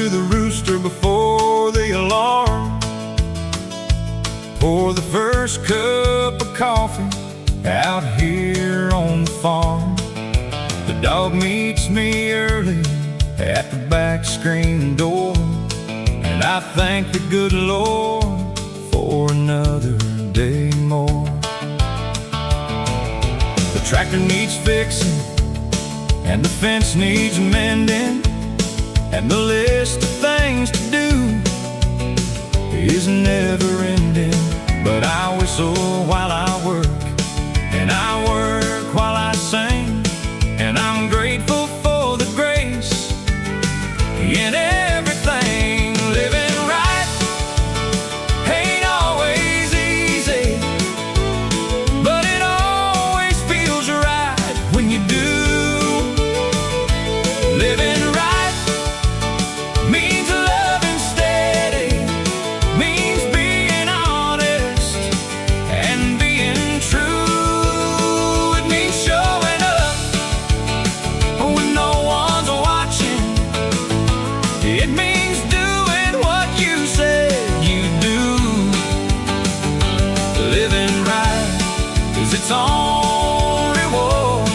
to the rooster before the alarm. Pour the first cup of coffee out here on the farm. The dog meets me early at the back screen door, and I thank the good Lord for another day more. The tractor needs fixing, and the fence needs mending, and the list of things to do is never ending. But I whistle while I work, and I work while I sing, and I'm grateful for the grace in everything. Living right ain't always easy, but it always feels right when you do. Living right means loving steady, means being honest and being true. It means showing up when no one's watching. It means doing what you said you'd do. Living right is its own reward.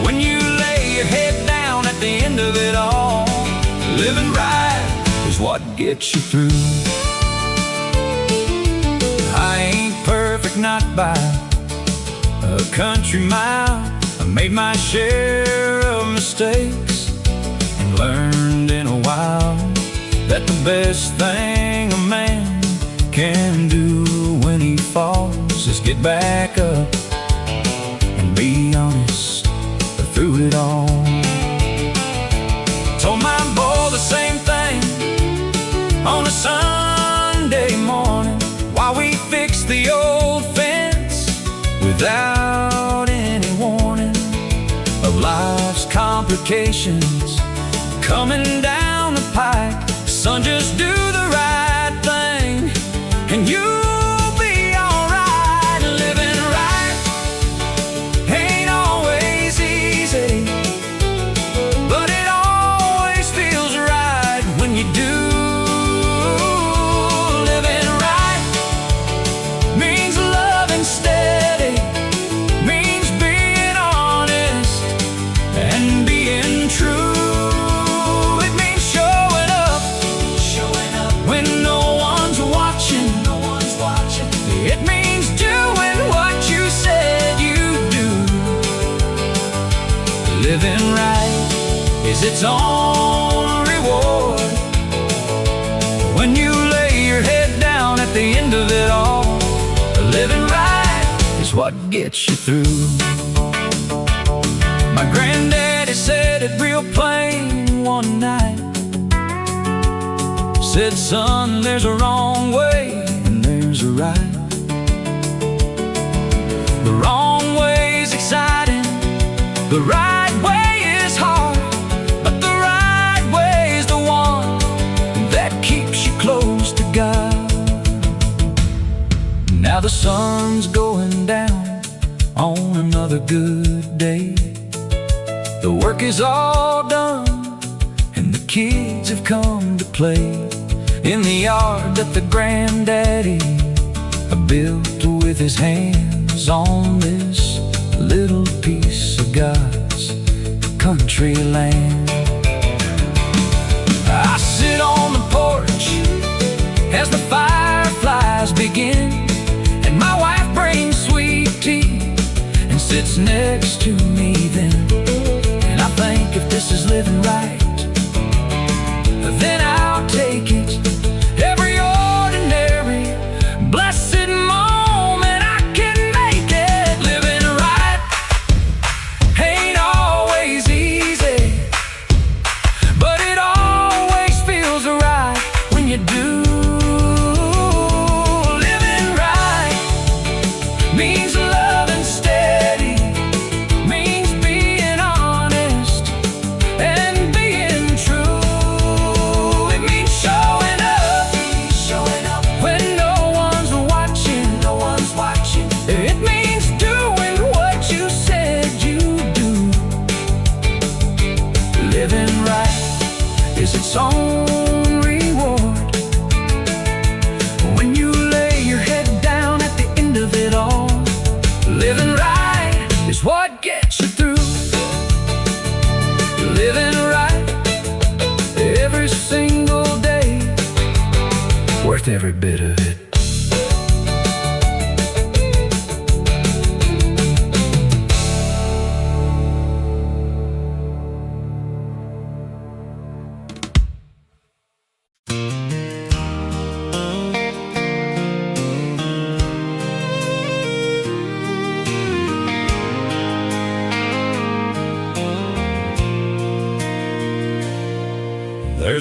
When you lay your head down at the end of it all, living right is what gets you through. I ain't perfect, not by a country mile. I made my share of mistakes and learned in a while that the best thing a man can do when he falls is get back up and be honest through it all. Told my boy the same thing on a Sunday morning while we fixed the old fence without any warning of life's complications coming down the pike. Son, just do the right thing and you'll be alright. Living right ain't always easy, but it always feels right when you do. Living right means loving steady, means being honest and being true. It means showing up when no one's watching. It means doing what you said you'd do. Living right is its own reward. When you lay your head down at the end of it all, living right is what gets you through. My granddaddy said it real plain one night. Said, son, there's a wrong way and there's a right. The wrong way's exciting, the right way is hard, but the right way's the one that keeps you close to God. Now the sun's going down on another good day. The work is all done and the kids have come to play in the yard that the granddaddy built with his hands on this little piece of God's country land. I sit on the porch as the fireflies begin, and my wife brings sweet tea and sits next to me then. And I think if this is living right, then I'll take it. Every ordinary, blessed moment I can make it. Living right ain't always easy, but it always feels right when you do. Living right means loving steady, means being honest and being true. It means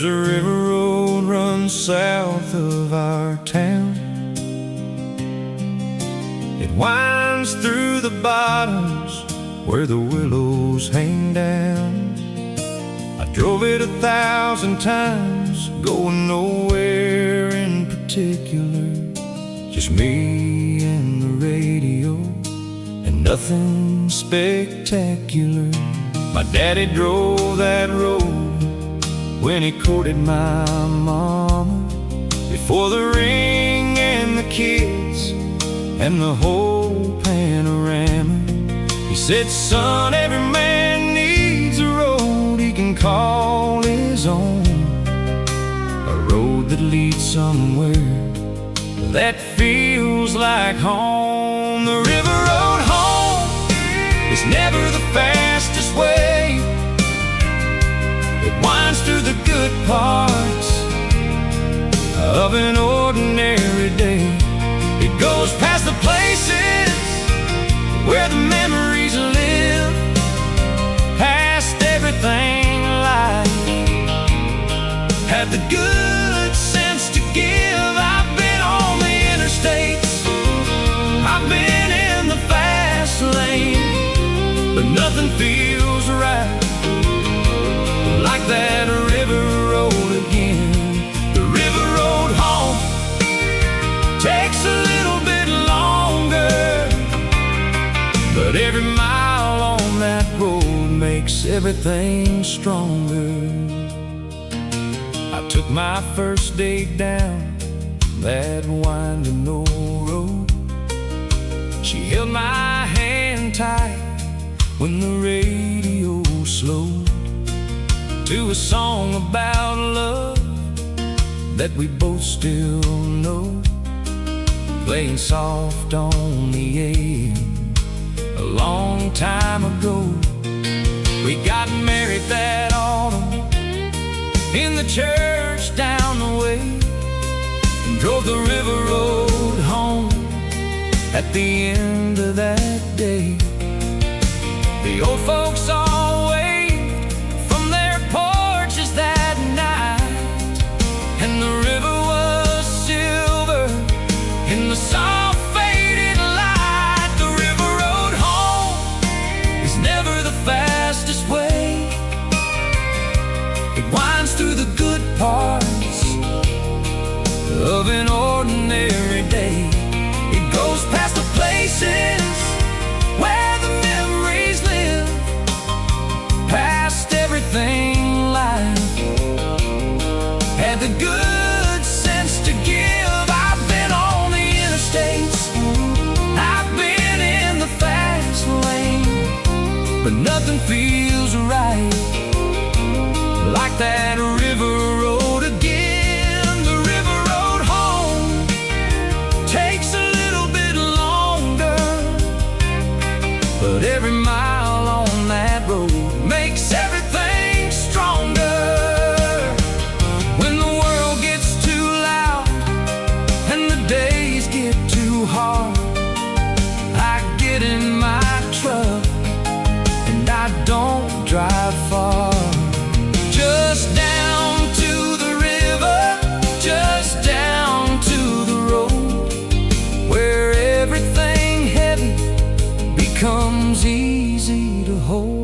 There's a river road runs south of our town. It winds through the bottoms where the willows hang down. I drove it 1,000 times, going nowhere in particular. Just me and the radio, and nothing spectacular. My daddy drove that road when he courted my mama, before the ring and the kids and the whole panorama. He said, son, every man needs a road he can call his own, a road that leads somewhere that feels like home. The river road home is never the fastest way. It winds through the good parts of an ordinary day. It goes past the places where the memories live, past everything life had the good sense to give. I've been on the interstates, I've been in the fast lane, but nothing feels right like that river road again. The river road home takes a little bit longer, but every mile on that road makes everything stronger. I took my first day down that winding old road. She held my hand tight when the radio slowed to a song about love that we both still know, playing soft on the AM a long time ago. We got married that autumn in the church down the way, and drove the river road home at the end of that day. The old folks all waved from their porches that night, and the river was silver in the soft faded light. The river road home is never the fastest way. It winds through the good parts of an ordinary day. It goes past the places where the memories live, past everything life had the good sense to give. I've been on the interstates, I've been in the fast lane, but nothing feels right like that river road again. The river road home takes a little bit longer, but every mile on that road makes everything stronger. When the world gets too loud and the days get too hard, I get in my truck and I don't drive far. Just down to the river, just down to the road, where everything heavy becomes easy to hold.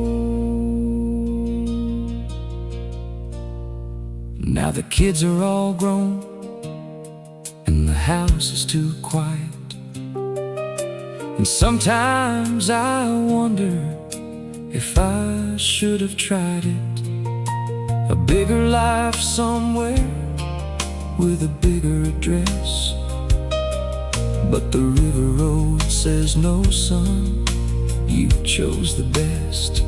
Now the kids are all grown and the house is too quiet, and sometimes I wonder if I should have tried it. A bigger life somewhere with a bigger address, but the river road says no, son, you chose the best.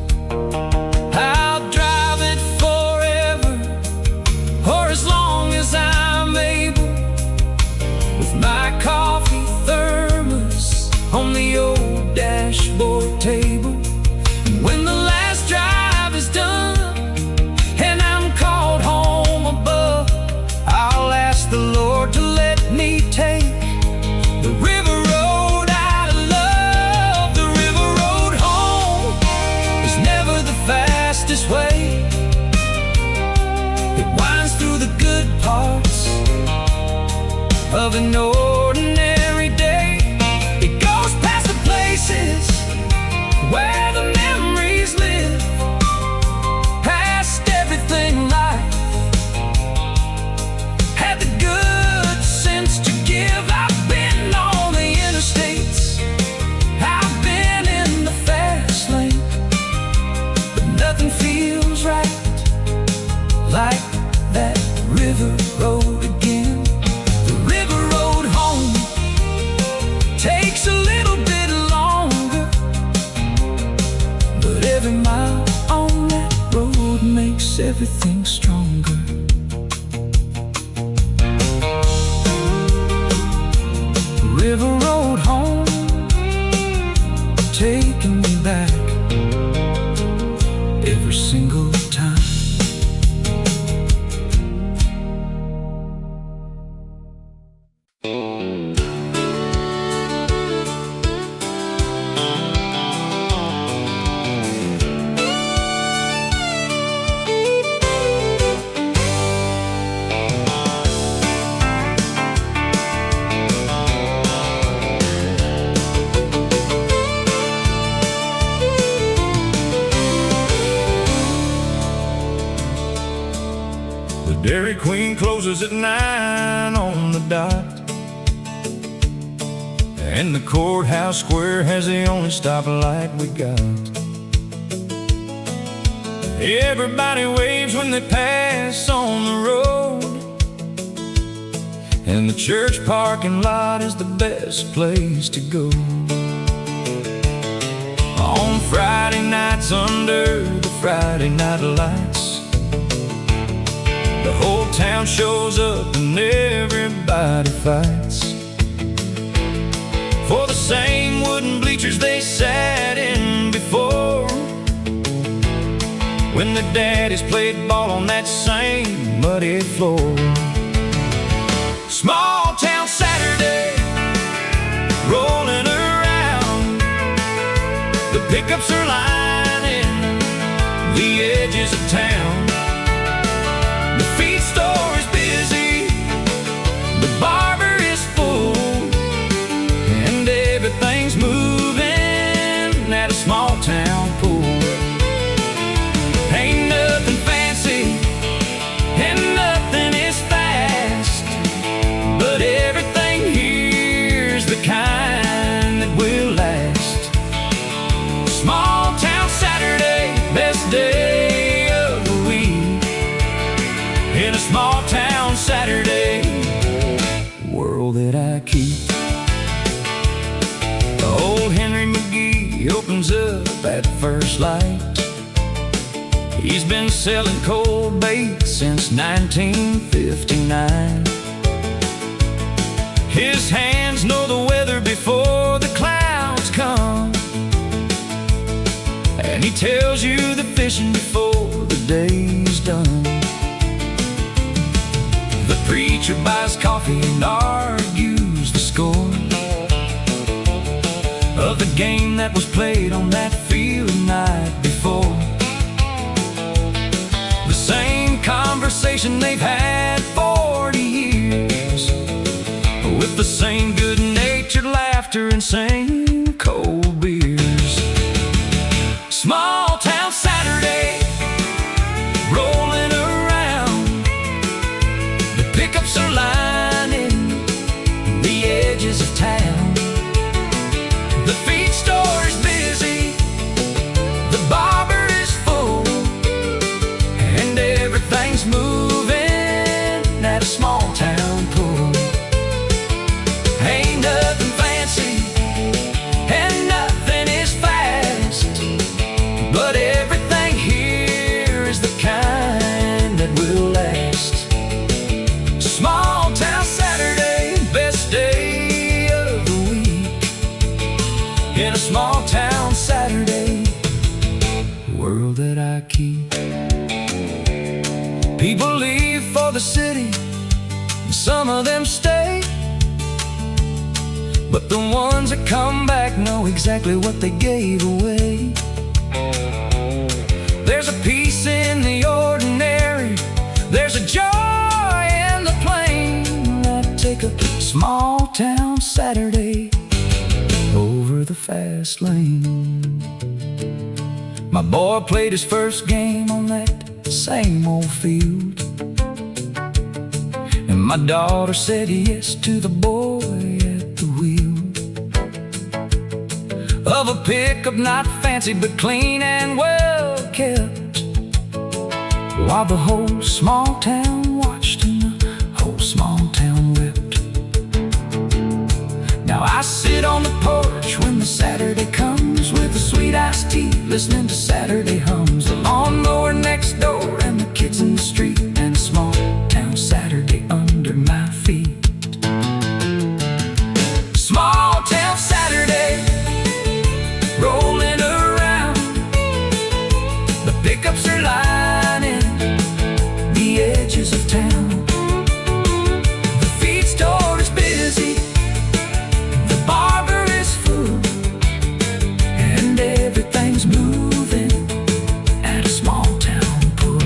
I'll drive it forever, or as long as I'm able, with my coffee thermos on the old dashboard table. And when the last drive is done and I'm called home above, I'll ask the Lord to let me take the river road I love. The river road home is never the fastest. of an ordinary day. It goes past the places where the memories live, past everything life had the good sense to give. I've been on the interstates, I've been in the fast lane, but nothing feels right like that river road again. The river road home takes a little bit longer, but every mile on that road makes everything stronger. River road home, taking me back every single time. Dairy Queen closes at 9 on the dot, and the courthouse square has the only stoplight we got. Everybody waves when they pass on the road, and the church parking lot is the best place to go. On Friday nights under the Friday night lights, the whole town shows up and everybody fights for the same wooden bleachers they sat in before, when their daddies played ball on that same muddy floor. Small town Saturday, rolling around, the pickups are lining the edges of town. The feed store is busy, the barber is full, and everything's moving at a small town pool. Ain't nothing fancy and nothing is fast, but everything here's the kind that will last. Small town Saturday, best day of the week, in a small town Saturday world that I keep. Old Henry McGee opens up at first light. He's been selling cold bait since 1959. His hands know the weather before the clouds come, and he tells you the fishing before the day's done. The preacher buys coffee and argues the score of the game that was played on that field the night before. The same conversation they've had 40 years, with the same good-natured laughter and same cold beers. Small town Saturday, rolling around, the pickups are lining the edges of town. The feed store is busy, the barber is full, and everything's moving at a small town pool. Ain't nothing fancy and nothing is fast, but everything here is the kind that will last. Small town Saturday, best day of the week, in a small town Saturday world that I keep. People leave for the city, and some of them stay, but the ones that come back know exactly what they gave away. There's a peace in the ordinary, there's a joy in the plain. I take a small town Saturday over the fast lane. My boy played his first game on that same old field, and my daughter said yes to the boy at the wheel of a pickup, not fancy but clean and well kept, while the whole small town watched and the whole small town wept. Now I sit on the porch when the Saturday comes with a sweet iced tea, listening to Saturday hums, the lawnmower next door and the kids in the street, and a small town Saturday under my feet. Small town Saturday rolling around, the pickups are lining the edges of town. The feed store is busy, the barber is full, and everything's moving at a small town pool.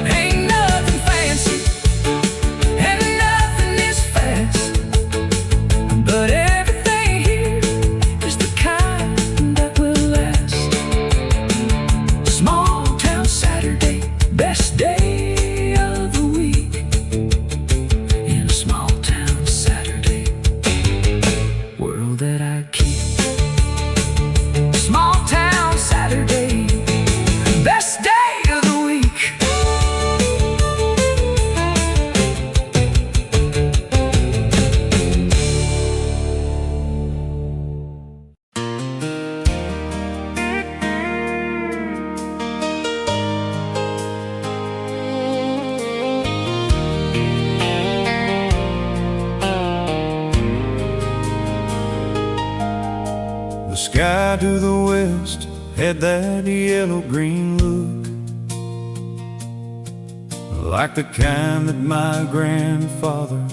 Ain't nothing fancy and nothing is fast, but everything here is the kind that will last. Small town Saturday, best day of the week in a small town Saturday world that I keep. Small town Saturday, best day of the week. The sky to the west had that yellow-green look, like the kind that my grandfather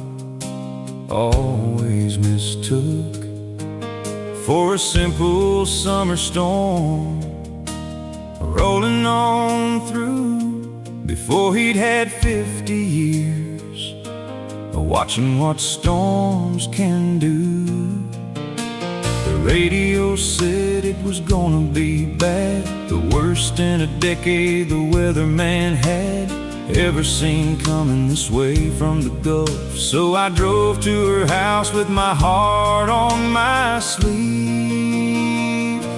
always mistook for a simple summer storm rolling on through, before he'd had 50 years of watching what storms can do. The radio said it was gonna be bad, the worst in a decade the weatherman had ever seen coming this way from the Gulf. So I drove to her house with my heart on my sleeve.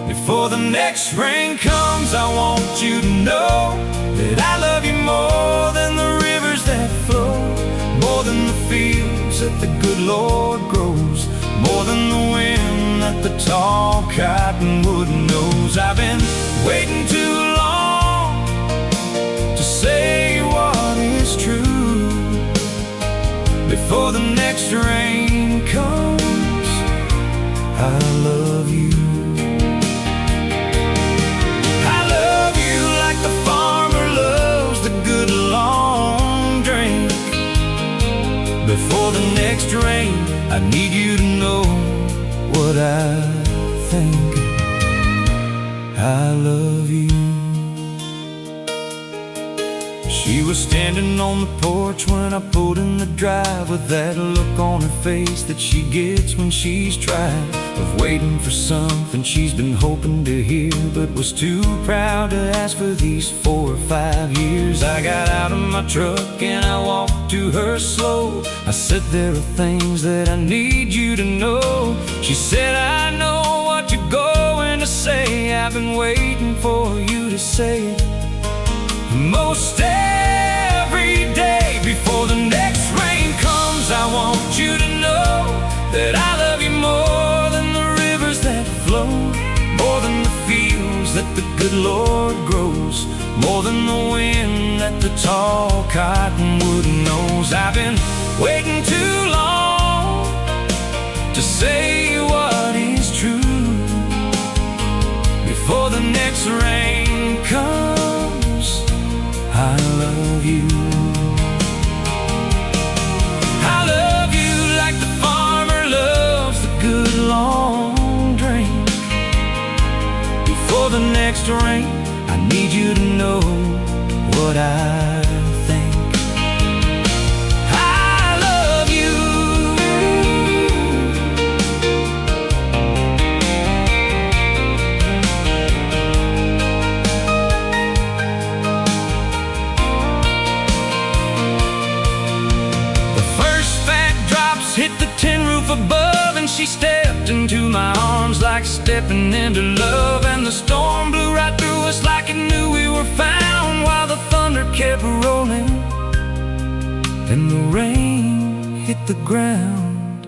Before the next rain comes, I want you to know that I love you more than the rivers that flow, more than the fields that the good Lord grows, more than the wind that the tall cottonwood knows. I've been waiting too long to say what is true. Before the next rain comes, I love you. I love you like the farmer loves the good long drink. Before the next rain, I need you to know what I think. I love you. She was standing on the porch when I pulled in the drive, with that look on her face that she gets when she's tried of waiting for something she's been hoping to hear, but was too proud to ask for these 4 or 5 years. I got out of my truck and I walked to her slow. I said, there are things that I need you to know. She said, I know what you're going to say. I've been waiting for you to say it most every day. Before the next rain comes, I want you to know that I love you more than the rivers that flow, more than the fields that the good Lord grows, more than the wind that the tall cottonwood knows. I've been waiting too long to say what is true. Before the next rain comes, I love you. I love you like the farmer loves the good long drink. Before the next rain, I need you to know what I think. I love you and she stepped into my arms like stepping into love. And the storm blew right through us like it knew we were found, while the thunder kept rolling and the rain hit the ground.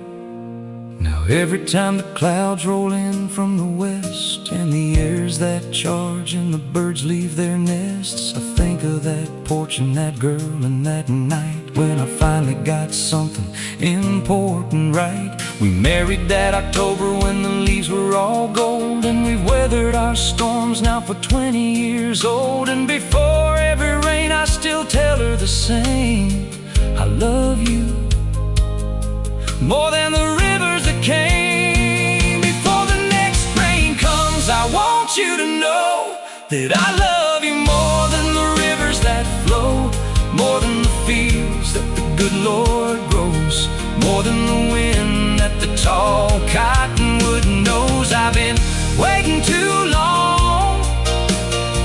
Now every time the clouds roll in from the west, and the airs that charge and the birds leave their nests, I think of that porch and that girl and that night when I finally got something important right. We married that October when the leaves were all gold, and we've weathered our storms now for 20 years old. And before every rain I still tell her the same: I love you more than the rivers that came. Before the next rain comes, I want you to know that I love you more than the rivers that flow, more than the fields that the good Lord grows, more than the wind that the tall cottonwood knows. I've been waiting too long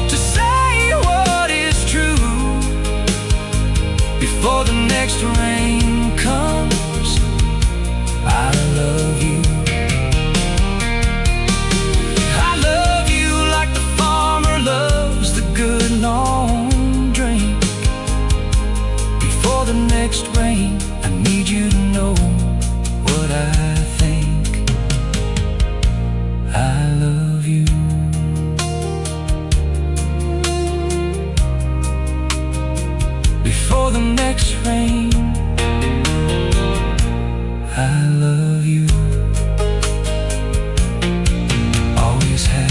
to say what is true. Before the next rain comes, I love you. I love you like the farmer loves the good long drink. Before the next rain, I need you to know what I think. I love you. Before the next rain, I love you. Always have.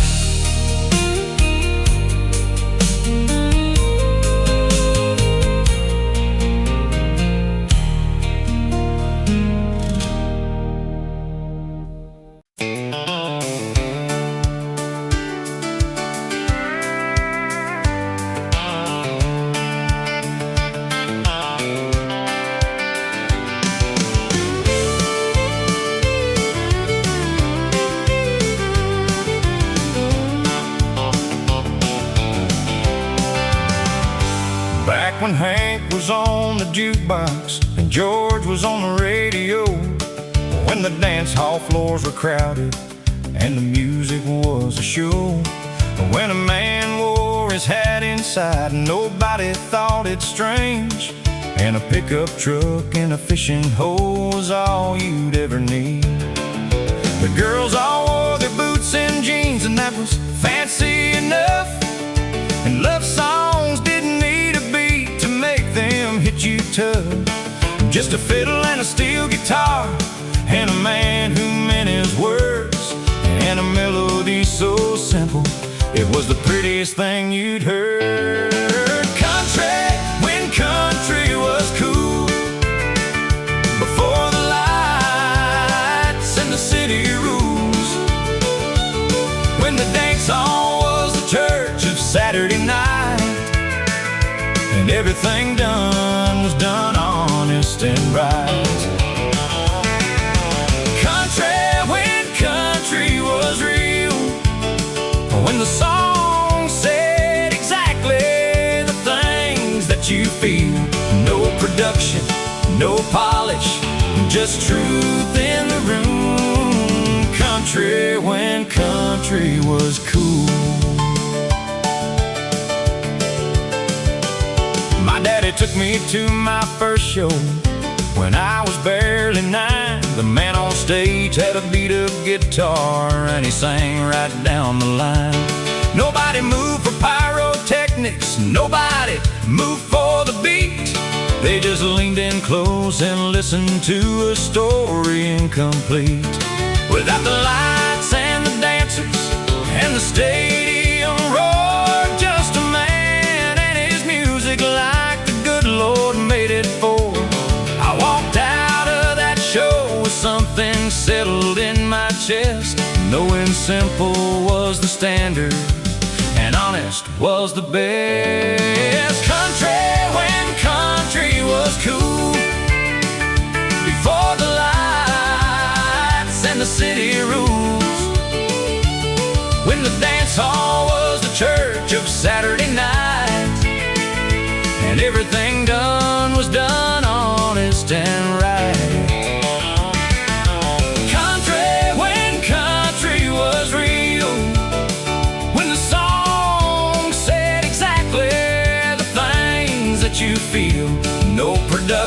When Hank was on the jukebox and George was on the radio, when the dance hall floors were crowded and the music was a show, when a man wore his hat inside and nobody thought it strange, and a pickup truck and a fishing hole was all you'd ever need. The girls all wore their boots and jeans, and that was fancy enough. And love songs didn't need a beat to make them hit you tough. Just a fiddle and a steel guitar, and a man who meant his words, and a melody so simple it was the prettiest thing you'd heard. Country, when country was cool, before the lights and the city rules, when the dance hall was the church of Saturday night, and everything done was done honest and right. Country, when country was real, when the song said exactly the things that you feel. No production, no polish, just truth in the room. Country, when country was cool. My daddy took me to my first show when I was barely 9. The man on stage had a beat-up guitar and he sang right down the line. Nobody moved for pyrotechnics, nobody moved for the beat. They just leaned in close and listened to a story incomplete. Without the lights and the dancers and the stadium roar, just a man and his music like the good Lord made it for. I walked out of that show with something settled in my chest, knowing simple was the standard and honest was the best. Country, when country was cool, before the lights and the city rules, when the dance hall was the church of Saturday night, and everything done was done honest and right. Country,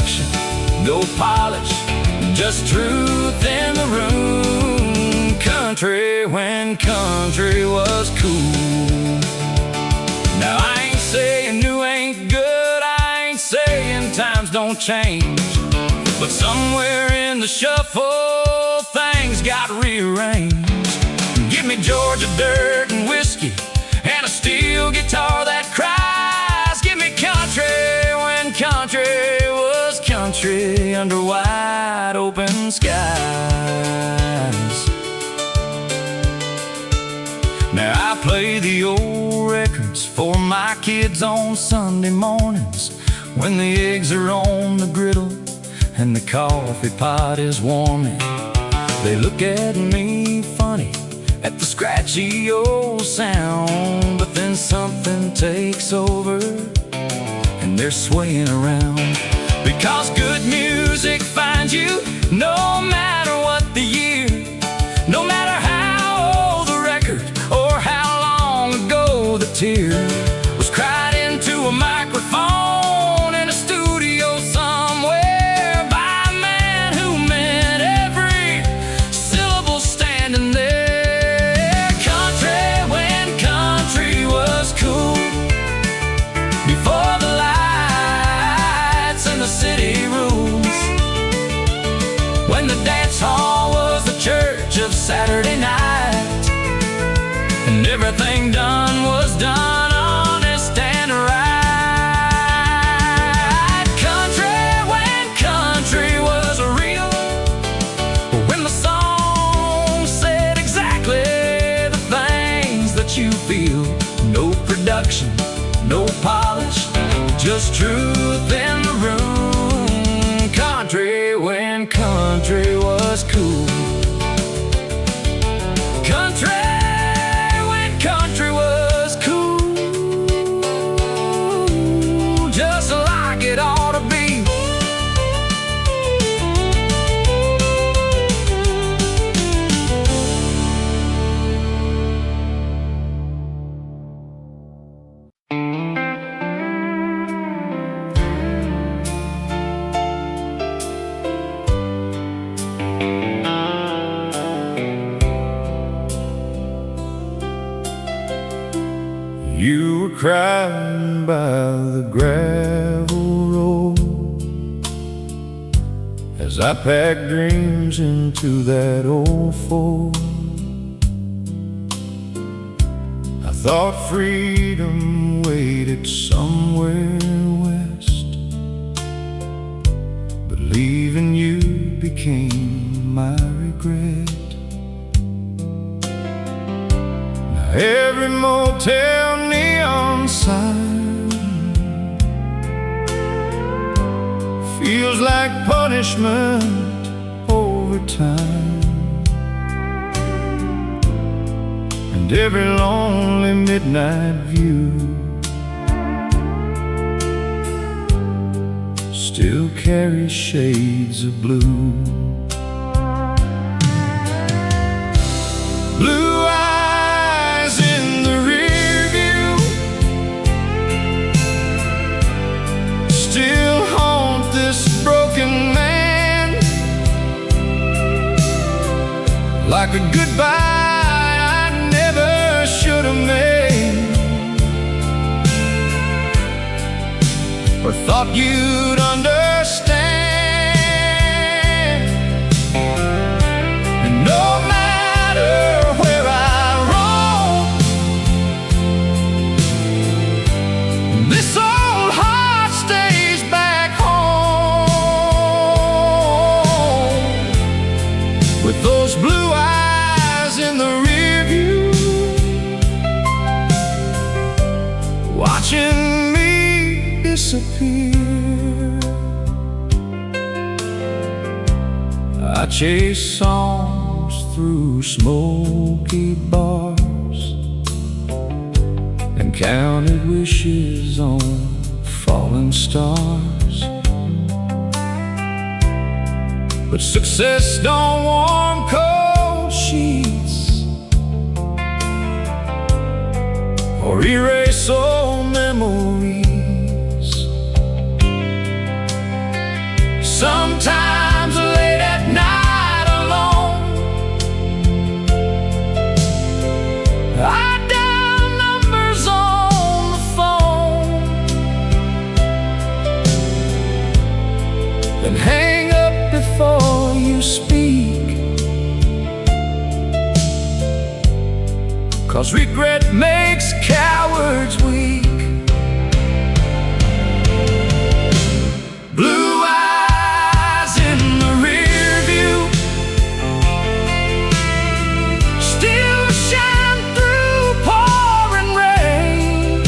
production, no polish, just truth in the room. Country when country was cool. Now I ain't saying new ain't good, I ain't saying times don't change, but somewhere in the shuffle things got rearranged. Give me Georgia dirt and whiskey and a steel guitar that cries. Give me country when country was country under wide open skies. Now I play the old records for my kids on Sunday mornings, when the eggs are on the griddle and the coffee pot is warming. They look at me funny at the scratchy old sound, but then something takes over and they're swaying around. Because good music finds you no matter what the year, no matter how old the record or how long ago the tear was cried into a microphone in a studio somewhere by a man who meant every syllable standing there. Country when country was cool, before the lights and the city rules, when the dance hall was the church of Saturday night, and everything done was done honest and right. Country when country was real, when the song said exactly the things that you feel. No production, no polish, just truth in the room. Country when country was cool. Country when country was cool, just like it ought to be. You were crying by the gravel road as I packed dreams into that old Ford. I thought freedom waited somewhere west, but leaving you became my regret. Every motel neon sign feels like punishment over time, and every lonely midnight view still carries shades of blue. Blue eyes in the rear view still haunt this broken man, like a goodbye I never should have made, or thought you'd understand. And no matter where I roam, this old heart stays back home, with those blue eyes in the rear view, watching me disappear. I chase songs through smoky bars and counted wishes on fallen stars, but success don't warm cold sheets or erase old memories. 'cause regret makes cowards weak. Blue eyes in the rear view still shine through pouring rain,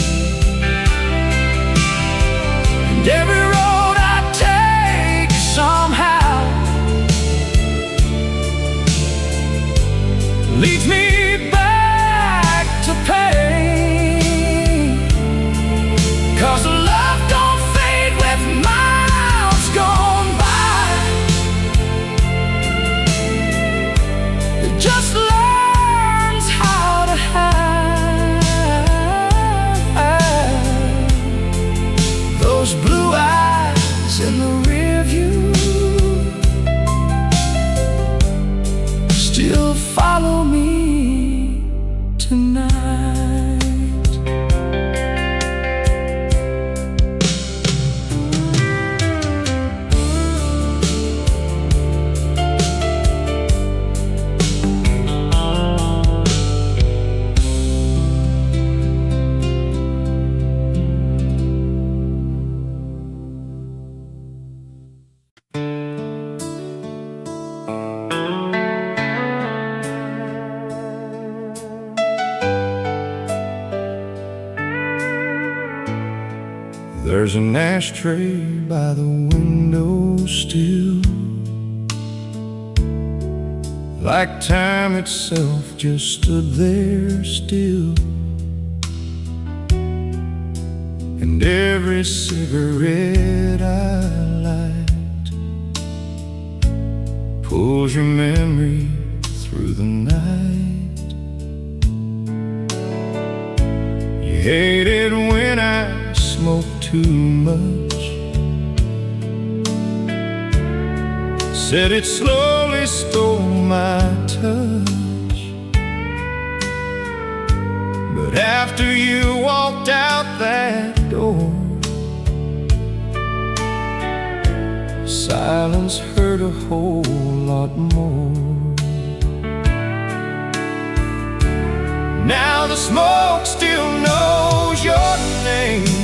and every road I take somehow leads me back to pain. 'Cause love don't fade with miles gone by, it just learns how to hide. Those blue eyes in the rear view still follow me tonight. There's an ashtray by the window still, like time itself just stood there still. And every cigarette I light pulls your memory through the night. You hate it when I smoke too much, said it slowly stole my touch. But after you walked out that door, silence hurt a whole lot more. Now the smoke still knows your name.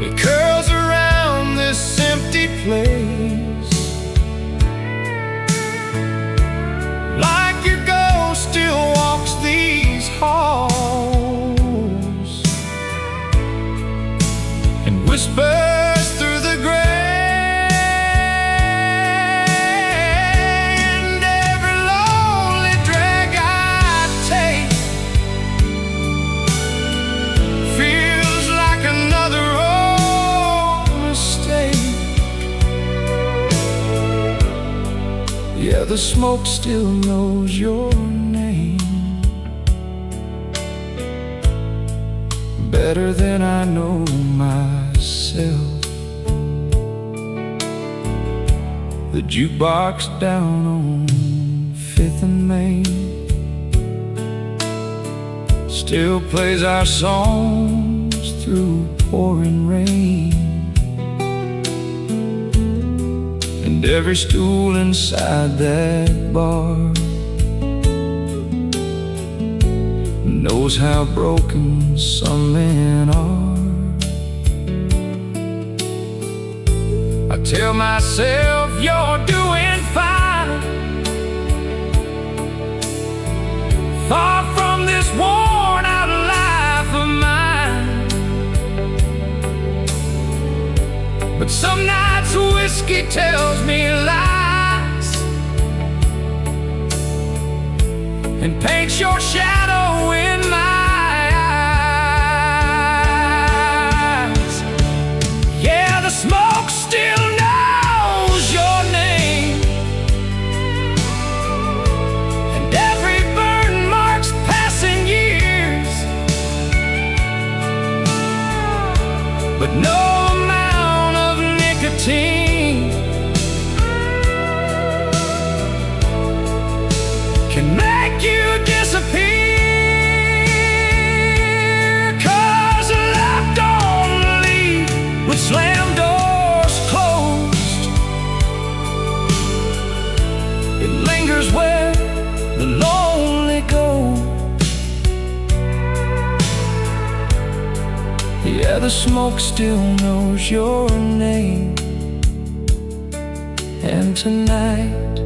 It curls around this empty place, like your ghost still walks these halls and whispers through the gray. And every lonely drag I take feels like another mistake. Yeah, the smoke still knows your name better than I know myself. The jukebox down on 5th and Main still plays our songs through pouring rain. And every stool inside that bar knows how broken some men are. I tell myself you're doing fine, far from this worn out life of mine. But some nights whiskey tells me lies and paints your shadow in my eyes. Yeah, the smoke still knows your name, and every burn marks passing years. But no amount of nicotine can make you disappear. 'Cause love don't leave with slam doors closed. It lingers where the lone Yeah, the smoke still knows your name. And tonight,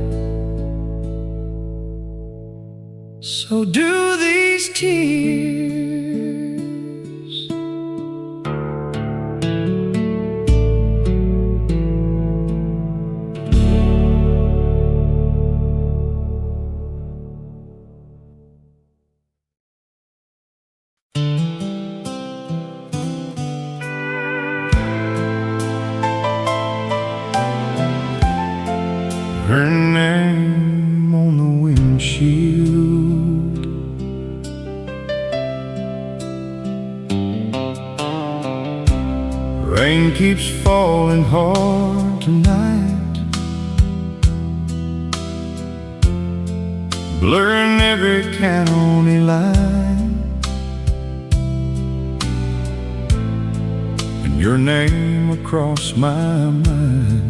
so do these tears. Her name on the windshield, rain keeps falling hard tonight, blurring every county line, and your name across my mind.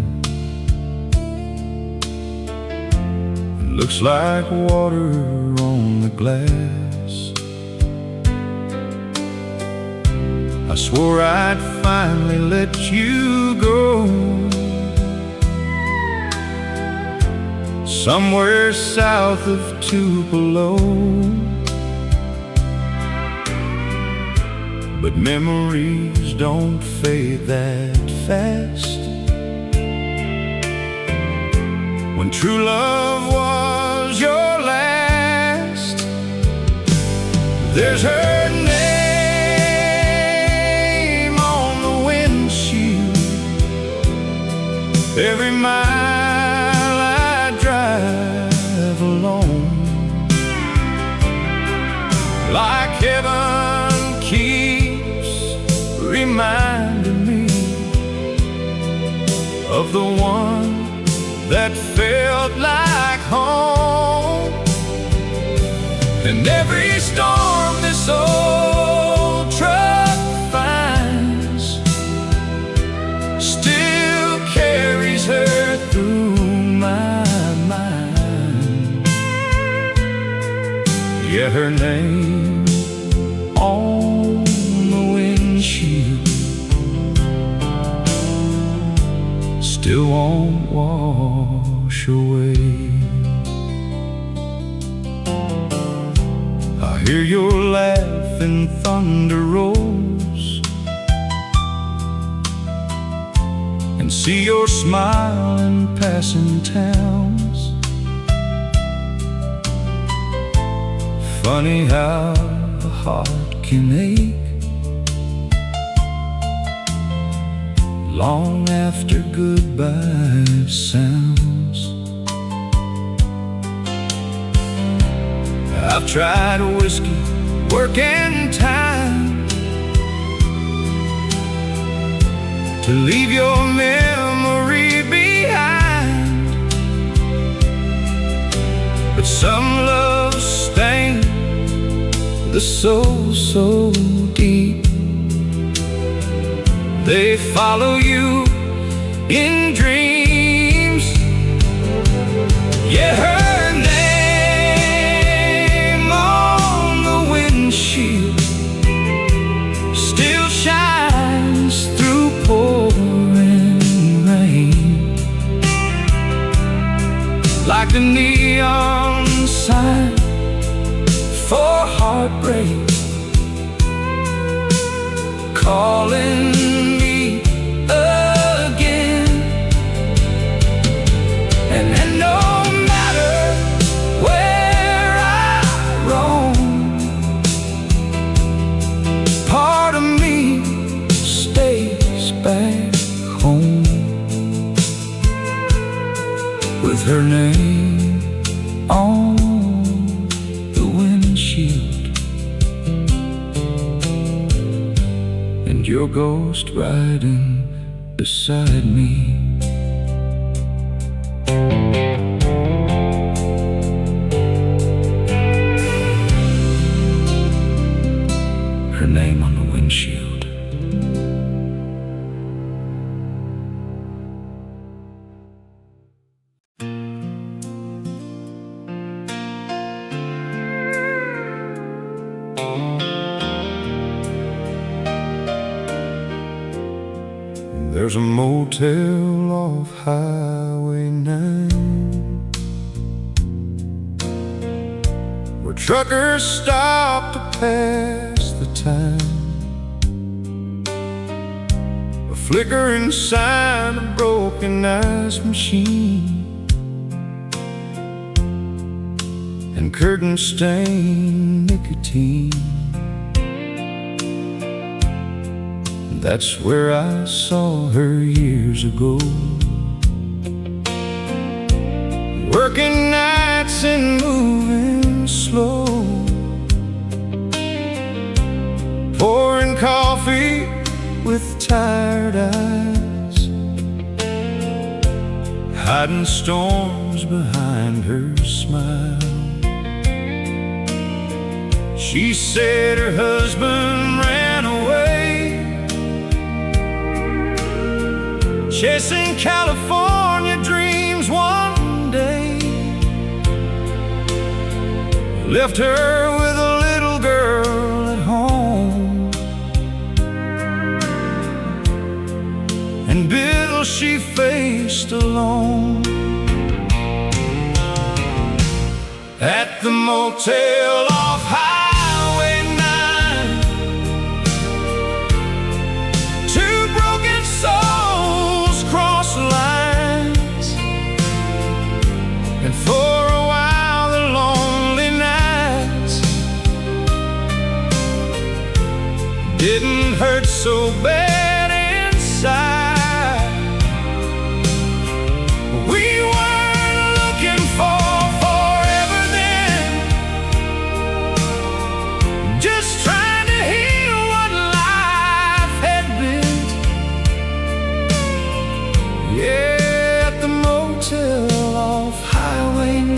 Looks like water on the glass. I swore I'd finally let you go, somewhere south of Tupelo, but memories don't fade that fast. When true love was your last, there's her name on the windshield. Every mile I drive alone, like heaven keeps reminding me of the one that felt like home. And every storm this old truck finds still carries her through my mind. Yeah, her name on the windshield still won't wash away. I hear your laughing thunder rolls and see your smile in passing towns. Funny how a heart can ache long after goodbye sounds. I've tried whiskey, work and time to leave your memory behind, but some love stains the soul so deep. They follow you in dreams. Yeah, her name on the windshield still shines through pouring rain, like the neon sign for heartbreak, calling me again. And no matter where I roam, part of me stays back home, with her name on the windshield and your ghost riding beside me. Her name on the windshield. there's a motel off Highway 9 where truckers stop to pass the time. A flickering sign, a broken ice machine, and curtain-stained nicotine. That's where I saw her years ago, working nights and moving slow, pouring coffee with tired eyes, hiding storms behind her smile. She said her husband ran away, chasing California dreams one day, left her with a little girl at home, and bills she faced alone. At the motel off Highway 9, two broken souls cross lines, and for a while the lonely nights didn't hurt so bad inside. We weren't looking for forever then, just trying to heal what life had been. Yeah, at the motel off Highway 9,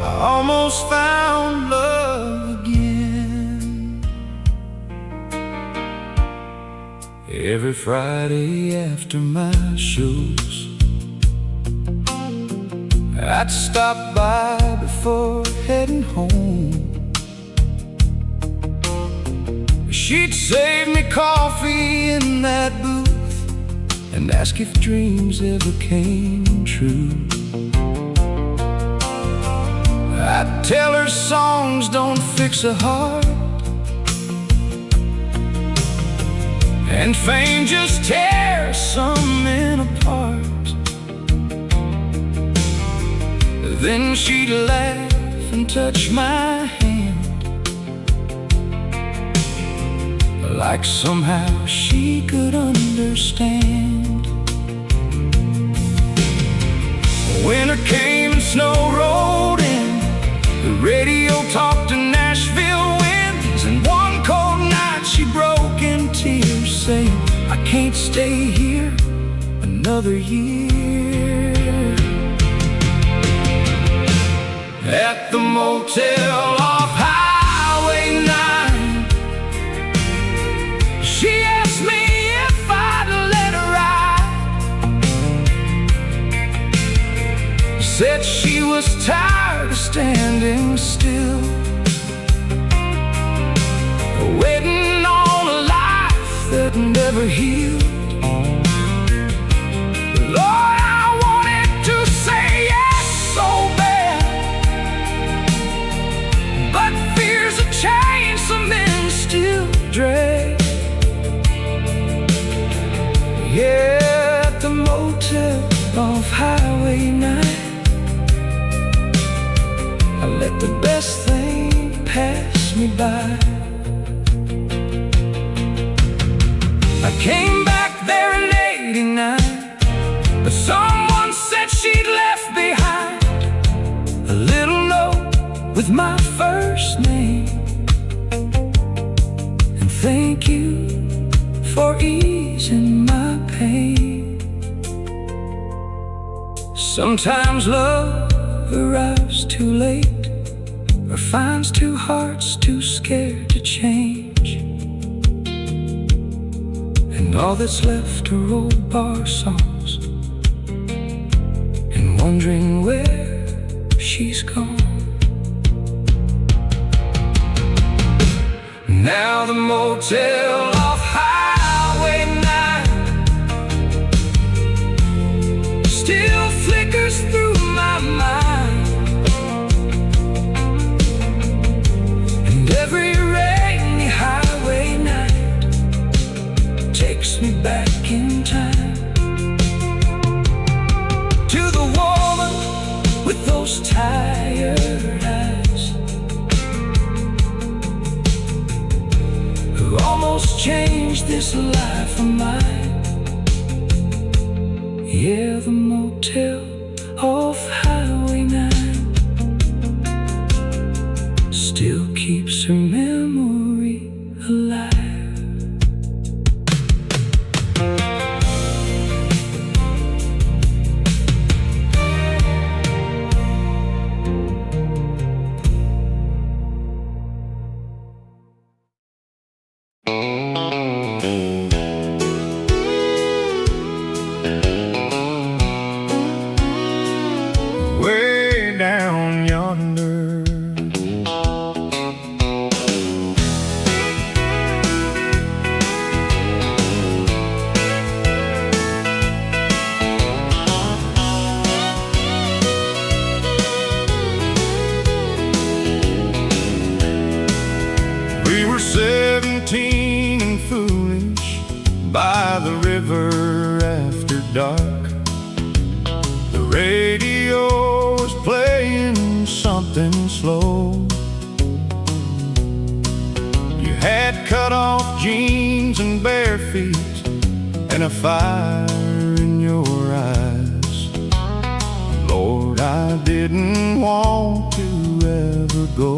I almost found love again. Every Friday after my shows, I'd stop by before heading home. She'd save me coffee in that booth and ask if dreams ever came true. I'd tell her songs don't fix a heart, and fame just tears some men apart. Then she'd laugh and touch my hand, like somehow she could understand. Winter came and snow rolled in, the radio talked to Nashville winds, and one cold night she broke in tears, saying, I can't stay here another year. At the motel off Highway 9, she asked me if I'd let her ride. Said she was tired of standing still, waiting on a life that never healed. Lord, I wanted to say yes so bad, but fears of change some men still dread. Yeah, at the motel off Highway 9, I let the best thing pass me by. I came back there in '89, but someone said she'd left behind a little note with my first name, and thank you for easing my pain. Sometimes love arrives too late, or finds two hearts too scared to change, and all that's left are old bar songs and wondering where she's gone. Now the motel off Highway my mind, and every rainy highway night takes me back in time to the woman with those tired eyes, who almost changed this life of mine. Yeah, the motel off Highway 9 still keeps her memory alive. Way down yonder, we were 17 and foolish by the river after dark. The radio was playing something slow. You had cut off jeans and bare feet and a fire in your eyes. Lord, I didn't want to ever go.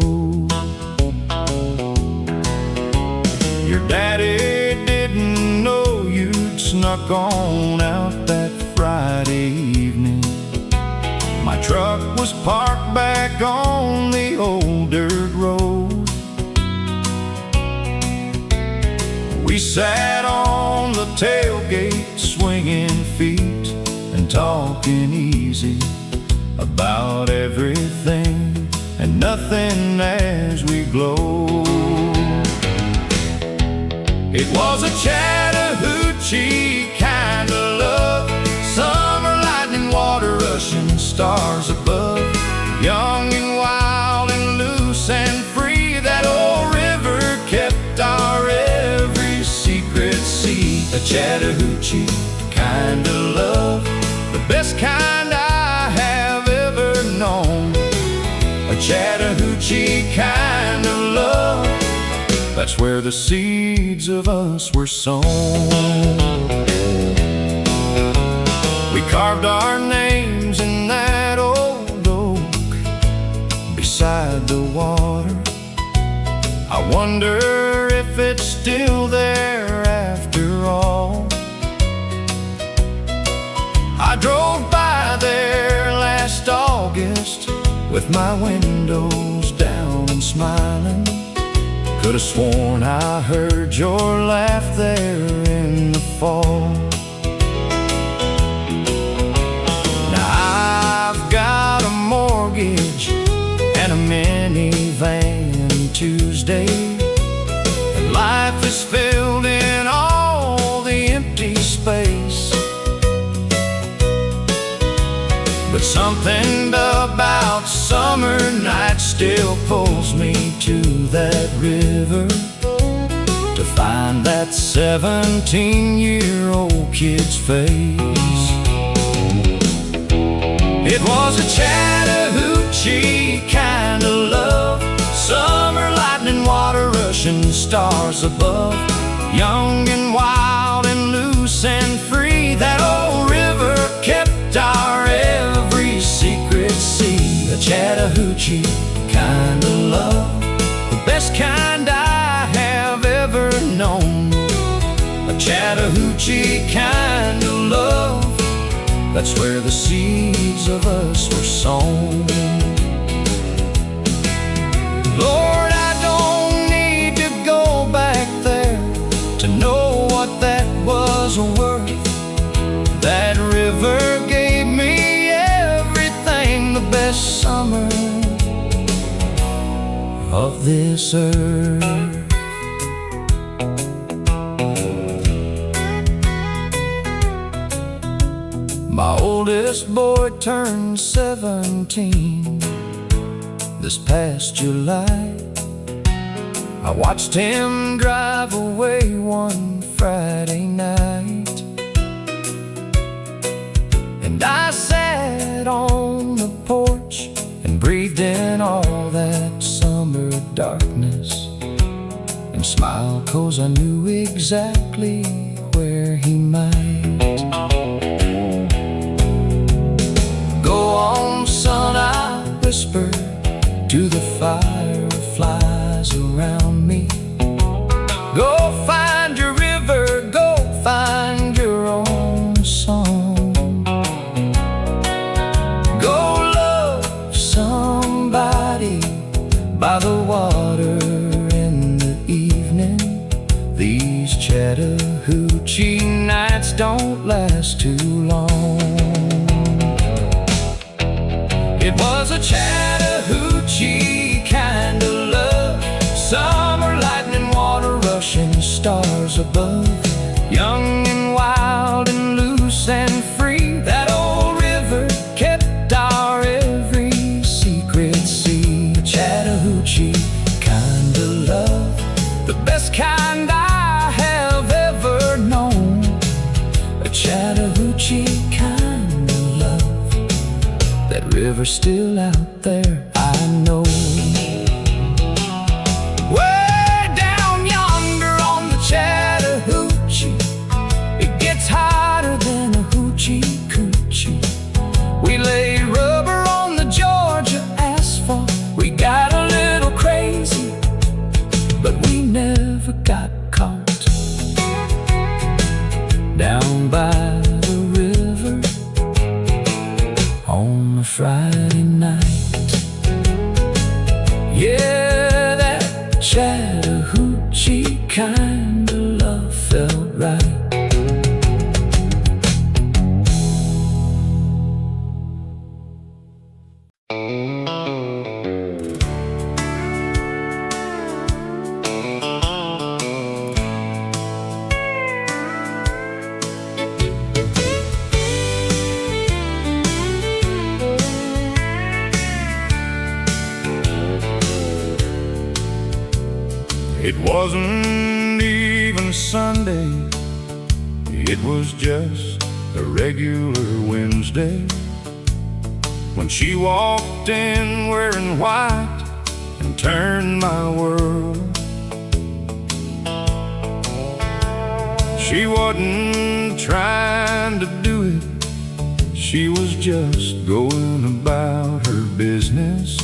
Your daddy didn't know you'd snuck on out that Friday evening. My truck was parked back on the old dirt road. We sat on the tailgate swinging feet and talking easy about everything and nothing as we glowed. It was a Chattahoochee kind of love, summer lightning, water rushing, stars above, young and wild and loose and free. That old river kept our every secret sea. A Chattahoochee kind of love, the best kind I have ever known. A Chattahoochee kind of love, that's where the seeds of us were sown. We carved our names in that old oak beside the water. I wonder if it's still there after all. I drove by there last August with my windows down and smiling. Could have sworn I heard your laugh there in the fall. Now I've got a mortgage and a minivan Tuesday, and life is filled in all the empty space. But something about summer nights still pulls me to that river to find that 17-year-old kid's face. It was a Chattahoochee kind of love, summer lightning, water rushing, stars above, young and wild and loose and free. That old river kept our every secret sea. A Chattahoochee kind of love, the best kind I have ever known. A Chattahoochee kind of love, that's where the seeds of us were sown. Lord, I don't need to go back there to know what that was worth. That river gave me everything, the best summer of this earth. My oldest oldest boy turned 17 this past July. I watched him drive away one Friday night, and I sat on the porch and breathed in all that summer darkness and smiled, 'cause I knew exactly where he might go on, son, I whispered to the fireflies around me. Go find your river, go find your own song. Go love somebody by the water in the evening. These Chattahoochee nights don't last too long. It was a Chattahoochee kind of love, summer lightning, water rushing, stars above. Young and wild and loose and free, that old river kept our every secret sea. A Chattahoochee kind of love, the best kind I have ever known. A Chattahoochee kind of love, that river's still out there, I know. Way down yonder on the Chattahoochee, it gets hotter than a hoochie coochie. We lay rubber on the Georgia asphalt. We got a little crazy, but we never got caught. Down by the river on a Friday night, yeah, that Chattahoochee kind of love felt right. It wasn't even Sunday, it was just a regular Wednesday, when she walked in wearing white and turned my world. She wasn't trying to do it, she was just going about her business.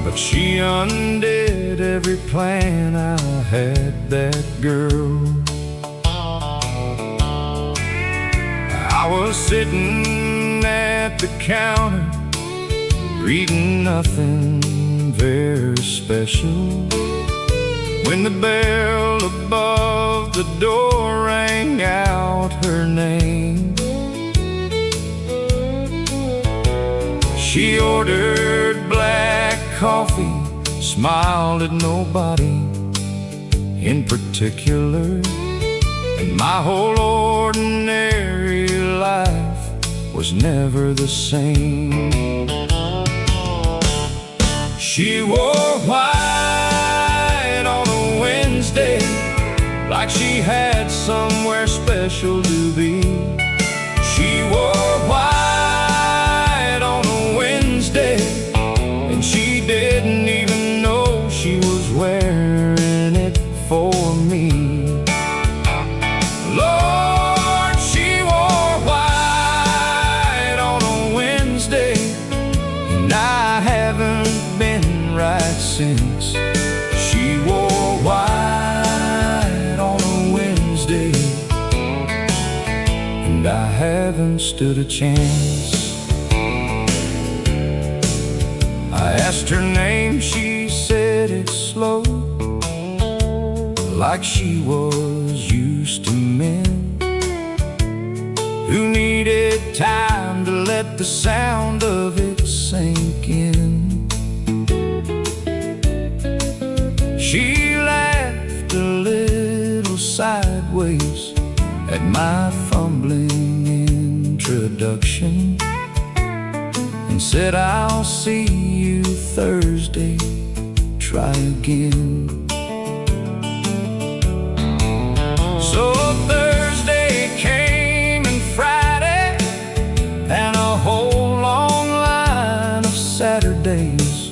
But she undid every plan I had, that girl. I was sitting at the counter, reading nothing very special, when the bell above the door rang out her name. She ordered black coffee, smiled at nobody in particular, and my whole ordinary life was never the same. She wore white on a Wednesday, like she had somewhere special to be. She wore white on a Wednesday, and she didn't even know she was wearing it for me. Lord, she wore white on a Wednesday, and I haven't been right since. She wore white on a Wednesday, and I haven't stood a chance. I asked her name, she said it slow, like she was used to men who needed time to let the sound of it sink in. She laughed a little sideways at my fumbling introduction. introduction and said, "I'll see you Thursday, try again." So Thursday came and Friday, and a whole long line of Saturdays.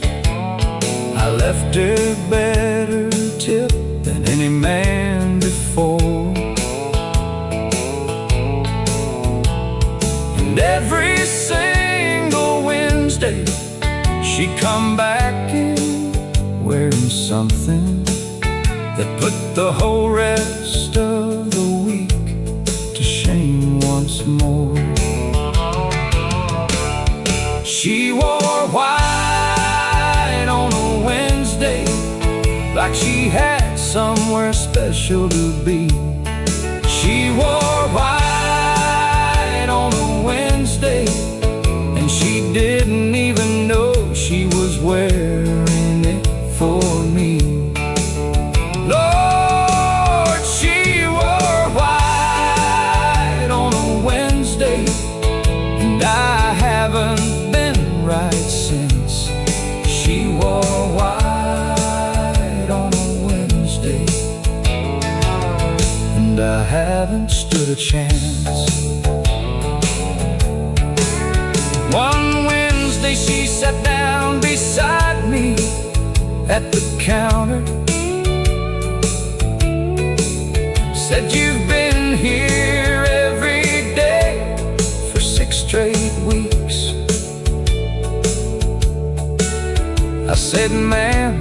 I left a better tip than any man before, and every single Wednesday she'd come back in wearing something that put the whole rest of the week to shame once more. She wore white on a Wednesday, like she had somewhere special to be. She wore white on a Wednesday, and she didn't even know she was wearing it for me. Lord, she wore white on a Wednesday, and I haven't been right since. She wore white on a Wednesday, and I haven't stood a chance. One Wednesday she sat down beside me at the counter, said, "You've been here every day for 6 straight weeks." I said, "Ma'am,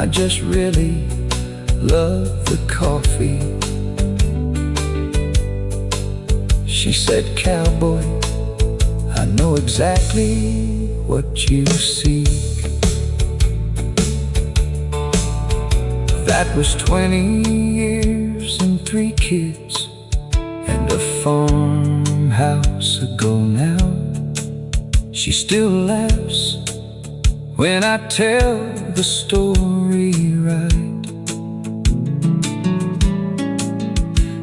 I just really love the coffee." She said, "Cowboy, I know exactly what you seek." That was 20 years and 3 kids and a farmhouse ago now. She still laughs when I tell the story right.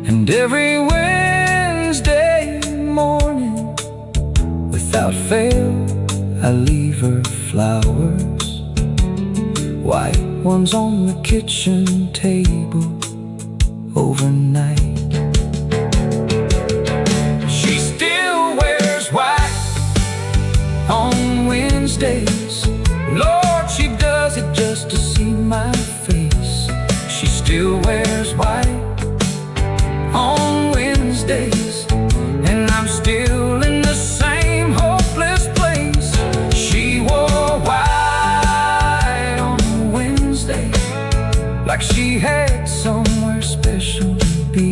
And every Wednesday morning, without fail, I leave her flowers, white ones on the kitchen table overnight. She still wears white on Wednesdays. Lord, she does it just to see my face. She still wears white on Wednesdays, and I'm still in the same hopeless place. She wore white on Wednesday, like she had somewhere special to be.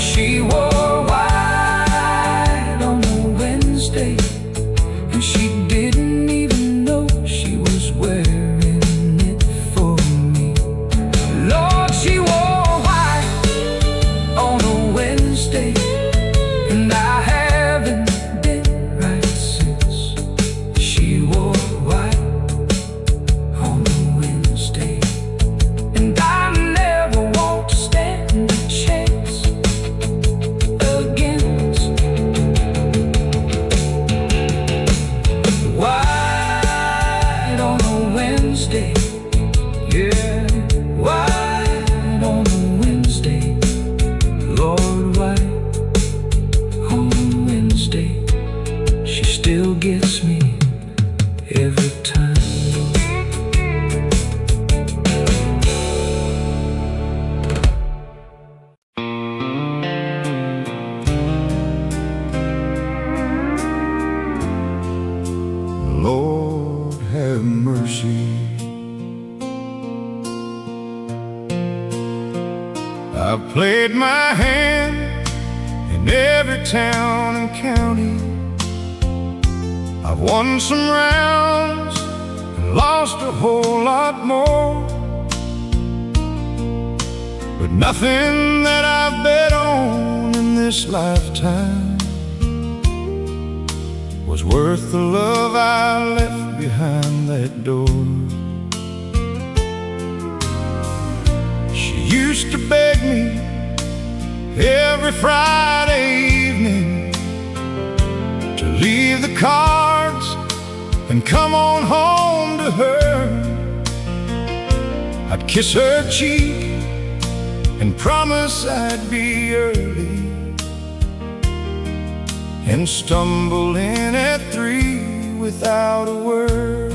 She wore white on a Wednesday, and she didn't even know she was wearing it for me. Lord, she wore white on a Wednesday, and I haven't been right since. She wore white on a Wednesday, and I never want to stand a chance against white on a Wednesday. Yeah, white on a Wednesday. Lord, white on a Wednesday. She still gets me every time. Lord, have mercy. I've played my hand in every town and county. I've won some rounds and lost a whole lot more, but nothing that I've bet on in this lifetime was worth the love I left behind that door. She used to beg me every Friday evening the cards and come on home to her. I'd kiss her cheek and promise I'd be early, and stumble in at 3 without a word.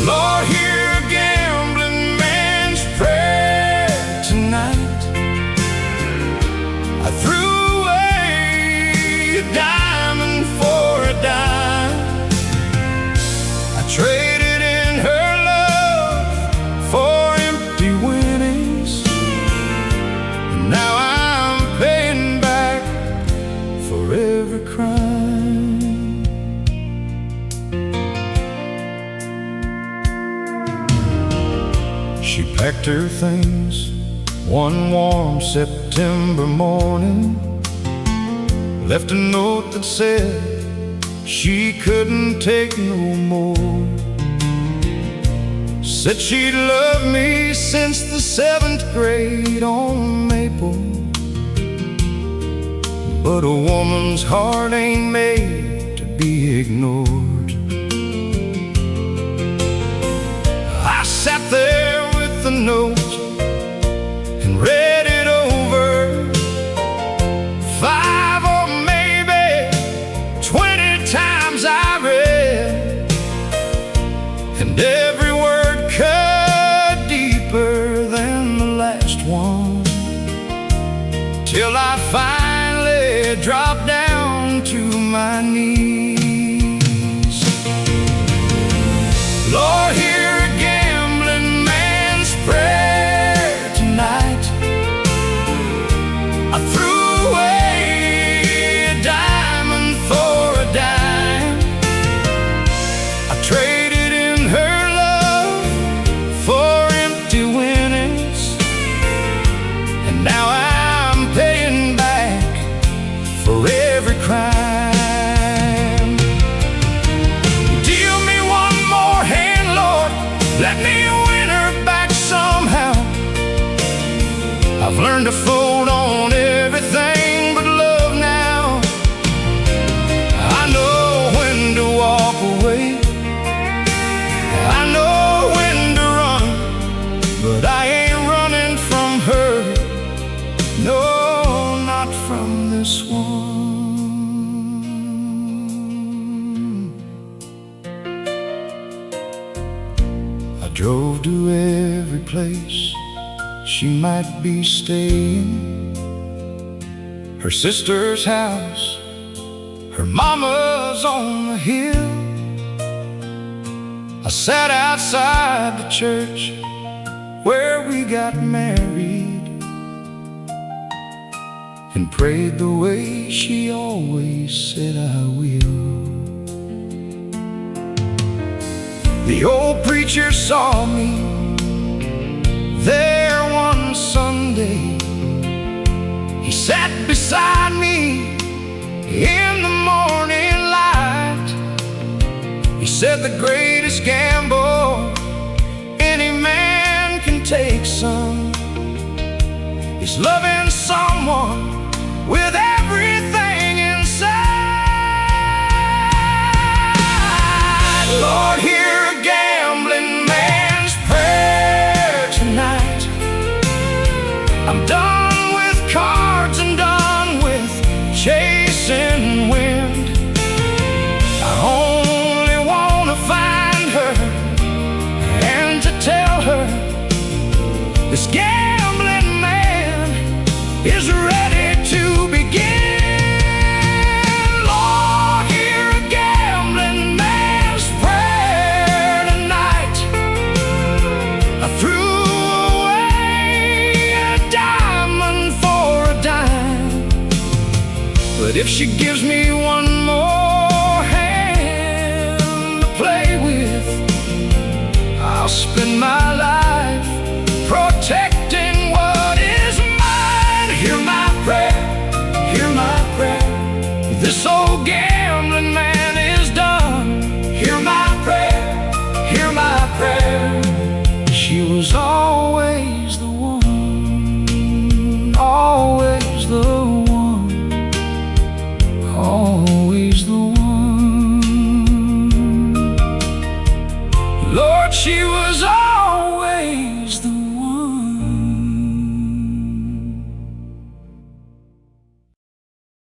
Lord, hear a gambling man's prayer tonight. I threw away a diamond for a dime. I traded in her love for empty winnings, and now I'm paying back for every crime. She packed her things one warm September morning, left a note that said she couldn't take no more. Said she'd loved me since the 7th grade on Maple, but a woman's heart ain't made to be ignored. I sat there with the note and read it over 5 or maybe 20 times. I read, and every word cut deeper than the last one, till I finally dropped down to my knees. Lord, hear a gambling man's prayer tonight. I threw away a diamond for a dime. I traded in her love for empty winnings, and now I'm paying back for every crime. Deal me one more hand, Lord, let me win her back somehow. I've learned to fold on everything but love now. I know when to walk away, I know when to run, but I ain't running from her, no, not from this one. I drove to every place she might be staying, her sister's house, her mama's on the hill. I sat outside the church where we got married, and prayed the way she always said I will. The old preacher saw me there one Sunday. He sat beside me in the morning light. He said the greatest gamble any man can take, son, is loving someone with everything inside. Lord, hear a gambling man's prayer tonight. I'm done with cards and done with chasing wind. I only want to find her and to tell her this gambling man is ready to begin. Lord, hear a gambling man's prayer tonight. I threw away a diamond for a dime, but if she gives me one more hand to play with, I'll spend my life